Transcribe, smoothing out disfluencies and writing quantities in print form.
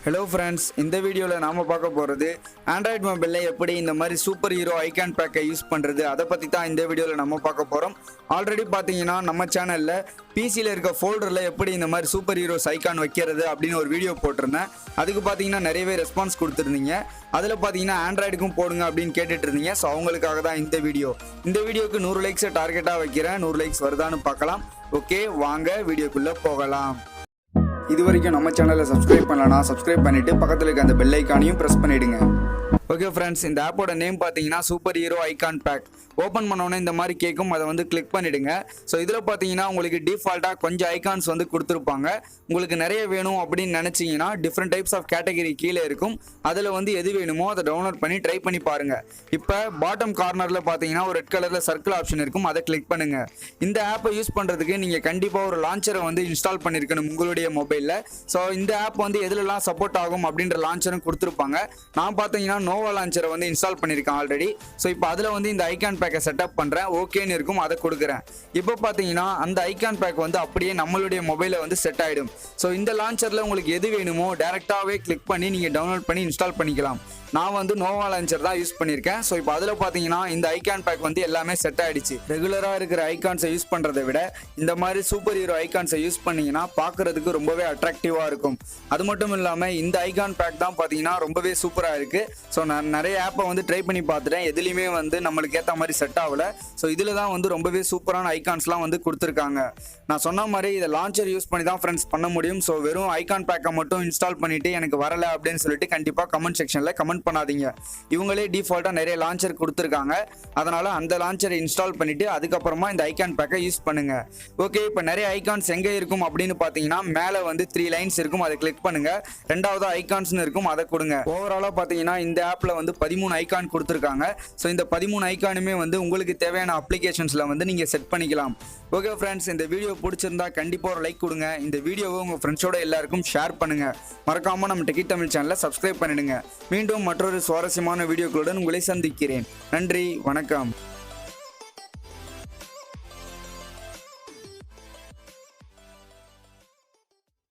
Hello friends, இந்த வீடியோல நாம பார்க்க போறது Android மொபைல்ல எப்படி இந்த மாதிரி சூப்பர் ஹீரோ ஐகான் பேக்கை யூஸ் பண்றது அத பத்தி தான் இந்த வீடியோல நாம பார்க்க போறோம். ஆல்ரெடி பாத்தீங்கன்னா நம்ம சேனல்ல பிசில இருக்க ஃபோல்டர்ல எப்படி இந்த மாதிரி சூப்பர் ஹீரோஸ் ஐகான் வைக்கிறது அப்படினு ஒரு வீடியோ போட்டுருந்தேன். அதுக்கு பாத்தீங்கன்னா நிறையவே ரெஸ்பான்ஸ் கொடுத்திருந்தீங்க. அதுல பாத்தீங்கன்னா ஆண்ட்ராய்டுக்கும் போடுங்க அப்படினு கேட்டிட்டு இருந்தீங்க. சோ அவங்களுக்காக தான் இந்த வீடியோ. இந்த வீடியோக்கு 100 லைக்ஸ் டார்கெட்டா வைக்கிறேன். 100 லைக்ஸ் வருதான்னு பார்க்கலாம். ஓகே, வாங்க வீடியோக்குள்ள போகலாம். இதுவரைக்கும் நம்ம சேனலை சப்ஸ்கிரைப் பண்ணலனா சப்ஸ்கிரைப் பண்ணிட்டு பக்கத்துல இருக்க அந்த பெல் ஐகானையும் பிரஸ் பண்ணிடுங்க. ஓகே ஃப்ரெண்ட்ஸ், இந்த ஆப்போட நேம் பார்த்தீங்கன்னா super hero icon pack. Open பண்ணோன்னே இந்த மாதிரி கேட்கும், அதை வந்து கிளிக் பண்ணிடுங்க. ஸோ இதில் பார்த்தீங்கன்னா உங்களுக்கு டிஃபால்ட்டாக கொஞ்சம் ஐகான்ஸ் வந்து கொடுத்துருப்பாங்க. உங்களுக்கு நிறைய வேணும் அப்படின்னு நினச்சிங்கன்னா டிஃப்ரெண்ட் டைப்ஸ் ஆஃப் கேட்டகரி கீழே இருக்கும். அதில் வந்து எது வேணுமோ அதை டவுன்லோட் பண்ணி ட்ரை பண்ணி பாருங்க. இப்போ பாட்டம் கார்னரில் பார்த்தீங்கன்னா ஒரு ரெட் கலரில் சர்க்கிள் ஆப்ஷன் இருக்கும், அதை கிளிக் பண்ணுங்க. இந்த ஆப்பை யூஸ் பண்ணுறதுக்கு நீங்கள் கண்டிப்பாக ஒரு லான்ச்சரை வந்து இன்ஸ்டால் பண்ணியிருக்கணும் உங்களுடைய மொபைலில். ஸோ இந்த ஆப் வந்து எதுலலாம் சப்போர்ட் ஆகும் அப்படின்ற லான்ச்சரும் கொடுத்துருப்பாங்க. நான் பார்த்தீங்கன்னா நோவா லான்ச்சரை வந்து இன்ஸ்டால் பண்ணியிருக்கேன் ஆல்ரெடி. ஸோ இப்போ அதில் வந்து இந்த ஐகான் பேக்கை செட்டப் பண்ணுறேன். ஓகேன்னு இருக்கும், அதை கொடுக்குறேன். இப்போ பார்த்தீங்கன்னா அந்த ஐகான் பேக் வந்து அப்படியே நம்மளுடைய மொபைலில் வந்து செட் ஆகிடும். ஸோ இந்த லான்ச்சரில் உங்களுக்கு எது வேணுமோ டேரெக்டாகவே கிளிக் பண்ணி நீங்கள் டவுன்லோட் பண்ணி இன்ஸ்டால் பண்ணிக்கலாம். நான் வந்து நோவா லான்ச்சர் தான் யூஸ் பண்ணியிருக்கேன். ஸோ இப்போ அதில் பார்த்தீங்கன்னா இந்த ஐகான் பேக் வந்து எல்லாமே செட் ஆகிடுச்சு. ரெகுலராக இருக்கிற ஐகான்ஸை யூஸ் பண்ணுறதை விட இந்த மாதிரி சூப்பர் ஹீரோ ஐகான்ஸை யூஸ் பண்ணிங்கன்னா பார்க்குறதுக்கு ரொம்பவே அட்ராக்டிவாக இருக்கும். அது மட்டும் இல்லாமல் இந்த ஐகான் பேக் தான் பார்த்தீங்கன்னா ரொம்பவே சூப்பராக இருக்குது. ஸோ நான் நிறைய ஆப்பை வந்து ட்ரை பண்ணி பார்த்துட்டேன், எதுலேயுமே வந்து நம்மளுக்கு ஏற்ற மாதிரி செட் ஆகலை. ஸோ இதில் தான் வந்து ரொம்பவே சூப்பரான ஐகான்ஸ்லாம் வந்து கொடுத்துருக்காங்க. நான் சொன்ன மாதிரி இதை லான்ச்சர் யூஸ் பண்ணி தான் ஃப்ரெண்ட்ஸ் பண்ண முடியும். ஸோ வெறும் ஐகான் பேக்கை மட்டும் இன்ஸ்டால் பண்ணிவிட்டு எனக்கு வரலை அப்படின்னு சொல்லிட்டு கண்டிப்பாக கமெண்ட் செக்ஷனில் கமெண்ட் பண்ணாதீங்க. இவங்களே டிஃபால்ட்டா நிறைய லான்ச்சர் கொடுத்துருக்காங்க. அதனால அந்த லான்ச்சரை இன்ஸ்டால் பண்ணிட்டு அதுக்கப்புறமா இந்த ஐகான் பேக்கை யூஸ் பண்ணுங்க. ஓகே, இப்போ நிறைய ஐகான்ஸ் எங்க இருக்கும் அப்படின்னு பார்த்தீங்கன்னா மேலே வந்து 3 லைன்ஸ் இருக்கும், அதை கிளிக் பண்ணுங்க. ரெண்டாவது ஐகான்ஸ்னு இருக்கும், அதை கொடுங்க. ஓவராலா பார்த்தீங்கன்னா இந்த ஆப்ல வந்து 13 ஐகான் கொடுத்துருக்காங்க. ஸோ இந்த 13 ஐகானுமே வந்து உங்களுக்கு தேவையான அப்ளிகேஷன்ஸ்ல வந்து நீங்க செட் பண்ணிக்கலாம். ஓகே ஃப்ரெண்ட்ஸ், இந்த வீடியோ பிடிச்சிருந்தா கண்டிப்பா ஒரு லைக் கொடுங்க. இந்த வீடியோவை உங்க ஃப்ரெண்ட்ஸோட எல்லாருக்கும் ஷேர் பண்ணுங்க. மறக்காம நம்ம டெக்கி தமிழ் சேனலை சப்ஸ்கிரைப் பண்ணிடுங்க. மீண்டும் மற்றொரு சுவாரஸ்யமான வீடியோக்களுடன் உங்களை சந்திக்கிறேன். நன்றி, வணக்கம்.